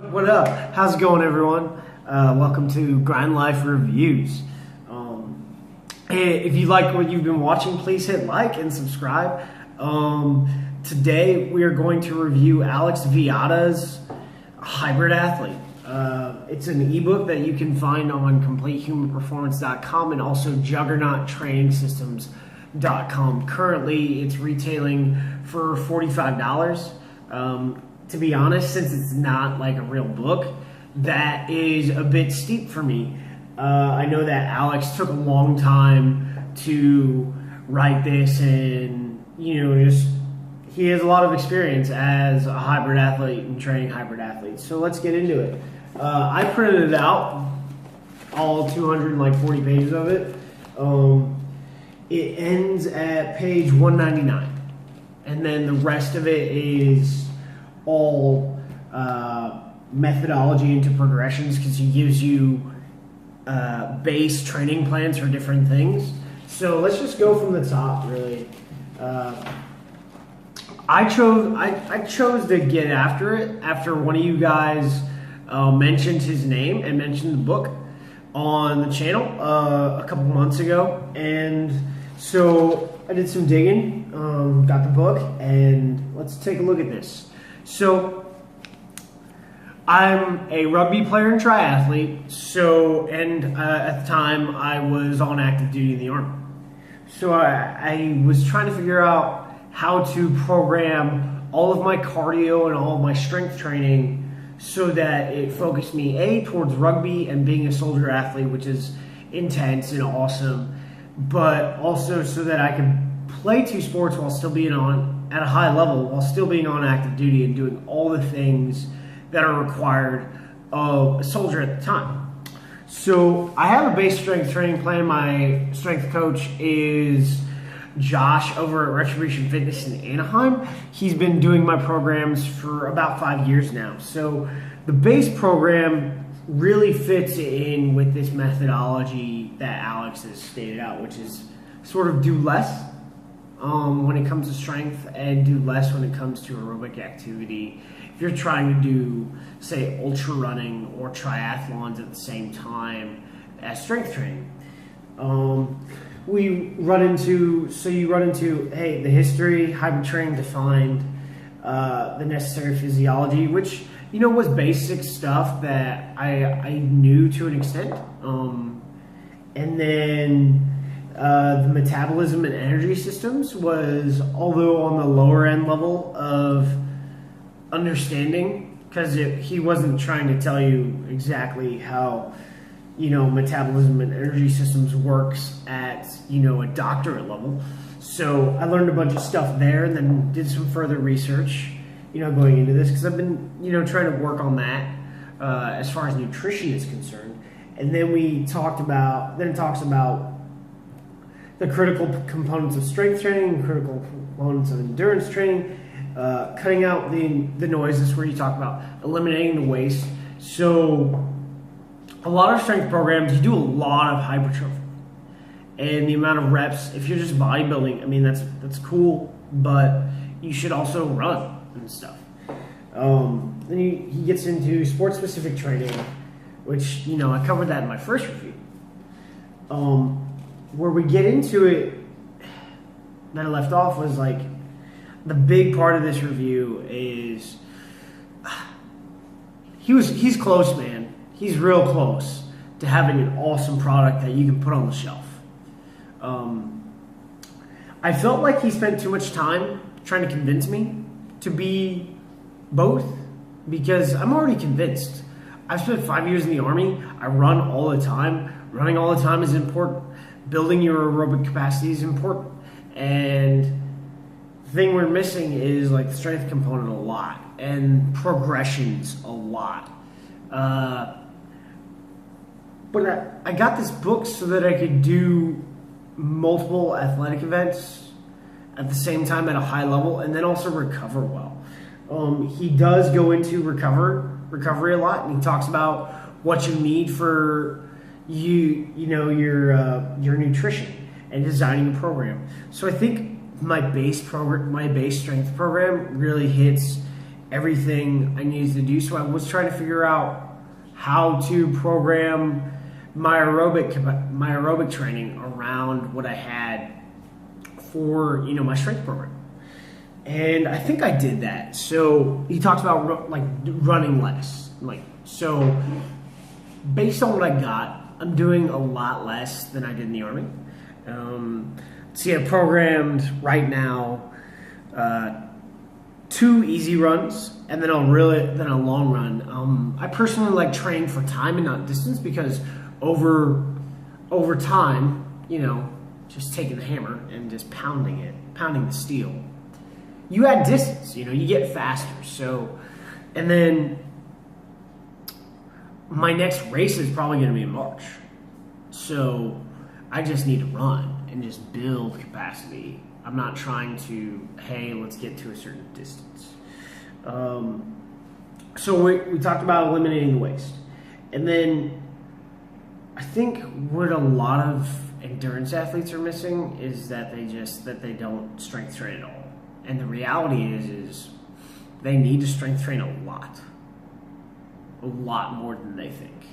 What up? How's it going, everyone? Welcome to Grind Life Reviews. If you like what you've been watching, please hit like and subscribe. Today we are going to review Alex Viada's Hybrid Athlete. It's an ebook that you can find on CompleteHumanPerformance.com and also JuggernautTrainingSystems.com. Currently, it's retailing for $45. To be honest, since it's not like a real book, that is a bit steep for me. I know that Alex took a long time to write this, and he has a lot of experience as a hybrid athlete and training hybrid athletes. So let's get into it. I printed it out, all 240 pages of it. It ends at page 199, and then the rest of it is all methodology into progressions, because he gives you base training plans for different things. So let's just go from the top, really. I chose to get after it after one of you guys mentioned his name and mentioned the book on the channel a couple months ago, and so I did some digging, got the book, and let's take a look at this. So I'm a rugby player and triathlete, and at the time I was on active duty in the Army. So I was trying to figure out how to program all of my cardio and all of my strength training so that it focused me towards rugby and being a soldier athlete, which is intense and awesome, but also so that I could play two sports while still being at a high level, while still being on active duty and doing all the things that are required of a soldier at the time. So I have a base strength training plan. My strength coach is Josh over at Retribution Fitness in Anaheim. He's been doing my programs for about 5 years now. So the base program really fits in with this methodology that Alex has stated out, which is sort of do less when it comes to strength and do less when it comes to aerobic activity. If you're trying to do, say, ultra running or triathlons at the same time as strength training, you run into, hey, the history, hybrid training defined, the necessary physiology, which, was basic stuff that I knew to an extent. And then the metabolism and energy systems was, although on the lower end level of understanding, because he wasn't trying to tell you exactly how metabolism and energy systems works at a doctorate level. So I learned a bunch of stuff there, and then did some further research going into this, because I've been trying to work on that as far as nutrition is concerned. And then it talks about the critical components of strength training, critical components of endurance training, cutting out the noise. This is where you talk about eliminating the waste. So a lot of strength programs, you do a lot of hypertrophy, and the amount of reps, if you're just bodybuilding, that's cool, but you should also run and stuff. Then he gets into sports specific training, which I covered that in my first review. Where we get into it that I left off was like, the big part of this review is he's close, man. He's real close to having an awesome product that you can put on the shelf. I felt like he spent too much time trying to convince me to be both, because I'm already convinced. I've spent 5 years in the Army. I run all the time. Running all the time is important. Building your aerobic capacity is important. And the thing we're missing is like the strength component a lot, and progressions a lot. But I got this book so that I could do multiple athletic events at the same time at a high level, and then also recover well. He does go into recovery a lot, and he talks about what you need for your nutrition and designing a program. So I think my base strength program really hits everything I needed to do. So I was trying to figure out how to program my aerobic training around what I had for my strength program. And I think I did that. So he talks about like running less. So based on what I got, I'm doing a lot less than I did in the Army. See, I programmed right now 2 easy runs and then a long run. I personally like training for time and not distance, because over time, just taking the hammer and just pounding the steel, you add distance, you get faster. So, and then my next race is probably going to be in March. So I just need to run and just build capacity. I'm not trying to, hey, let's get to a certain distance. So we talked about eliminating the waste. And then I think what a lot of endurance athletes are missing is that they don't strength train at all. And the reality is they need to strength train a lot more than they think.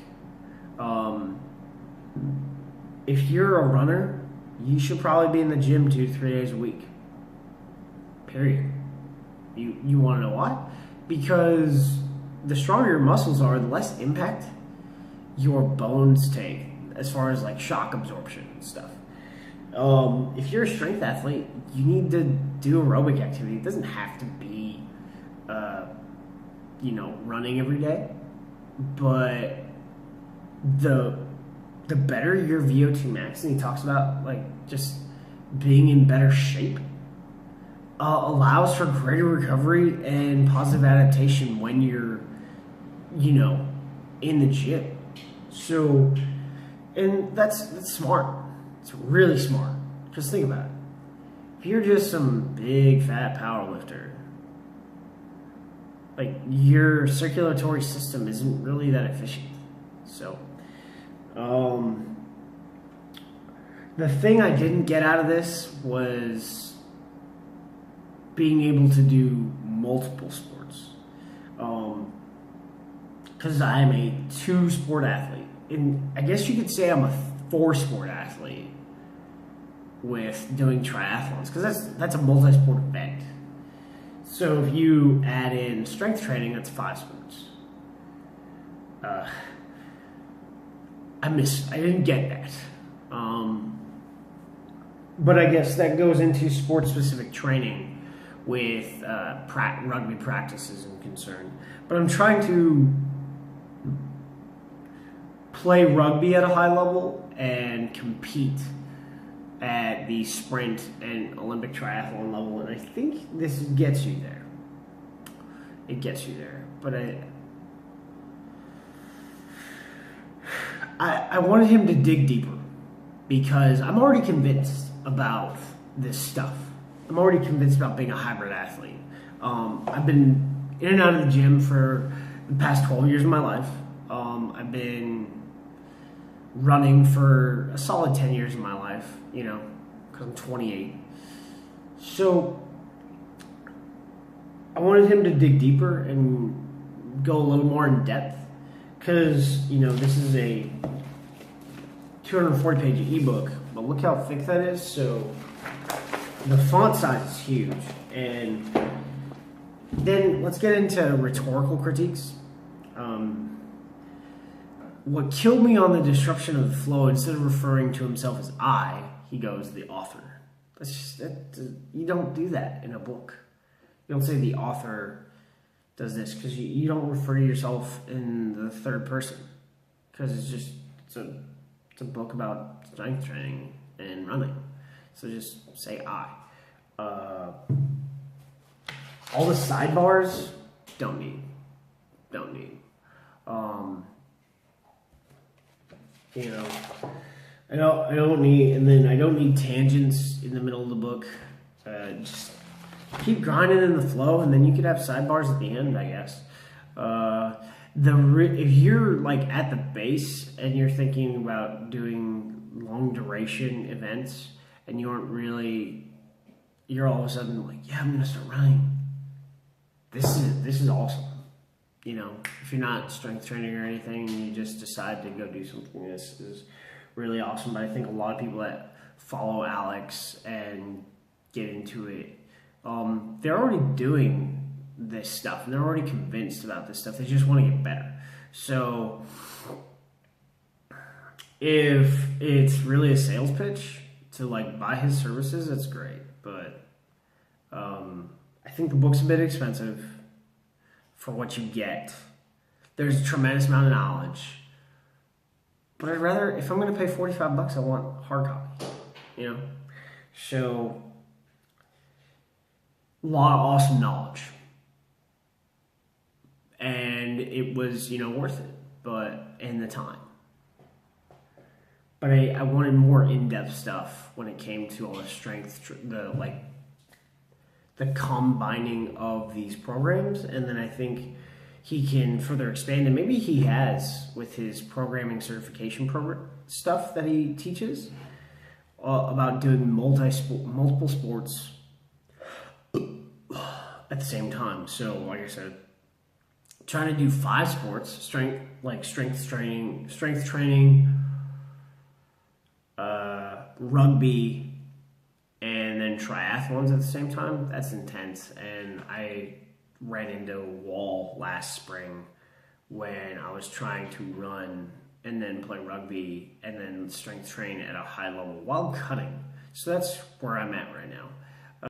If you're a runner, you should probably be in the gym 2-3 days a week. Period. You want to know why? Because the stronger your muscles are, the less impact your bones take as far as like shock absorption and stuff. If you're a strength athlete, you need to do aerobic activity. It doesn't have to be, running every day, but the better your VO2 max, and he talks about like just being in better shape, allows for greater recovery and positive adaptation when you're, in the gym. So, and that's smart. It's really smart. Just think about it. If you're just some big fat power lifter, like your circulatory system isn't really that efficient. So, the thing I didn't get out of this was being able to do multiple sports. Because I am a 2-sport athlete. And I guess you could say I'm a 4-sport athlete with doing triathlons, because that's a multi-sport event. So if you add in strength training, that's 5 sports. I didn't get that. But I guess that goes into sport-specific training with rugby practices and concern. But I'm trying to play rugby at a high level and compete at the sprint and Olympic triathlon level, and I think this gets you there. It gets you there, but I wanted him to dig deeper, because I'm already convinced about this stuff. I'm already convinced about being a hybrid athlete. I've been in and out of the gym for the past 12 years of my life. I've been running for a solid 10 years of my life, because I'm 28. So I wanted him to dig deeper and go a little more in depth, because, this is a 240-page ebook, but look how thick that is. So the font size is huge. And then let's get into rhetorical critiques. What killed me on the disruption of the flow, instead of referring to himself as I, he goes, the author. You don't do that in a book. You don't say the author does this, because you don't refer to yourself in the third person, because it's a book about strength training and running. So just say I. All the sidebars, don't need. I don't need, and then I don't need tangents in the middle of the book. Just keep grinding in the flow, and then you could have sidebars at the end, I guess. If you're like at the base and you're thinking about doing long duration events, and you're all of a sudden like, yeah, I'm gonna start running. this is awesome. You know, if you're not strength training or anything, you just decide to go do something, this is really awesome. But I think a lot of people that follow Alex and get into it, they're already doing this stuff and they're already convinced about this stuff. They just want to get better. So if it's really a sales pitch to like buy his services, that's great. But I think the book's a bit expensive for what you get. There's a tremendous amount of knowledge, but I'd rather, if I'm going to pay $45, I want hard copy, you know? So, a lot of awesome knowledge. And it was, you know, worth it, but in the time. But I wanted more in-depth stuff when it came to all the strength, the combining of these programs. And then I think he can further expand, and maybe he has with his programming certification program stuff that he teaches about doing multiple sports at the same time. So, like I said, trying to do 5 sports, strength training, rugby, and then triathlons at the same time. That's intense. And I ran into a wall last spring when I was trying to run and then play rugby and then strength train at a high level while cutting. So that's where I'm at right now.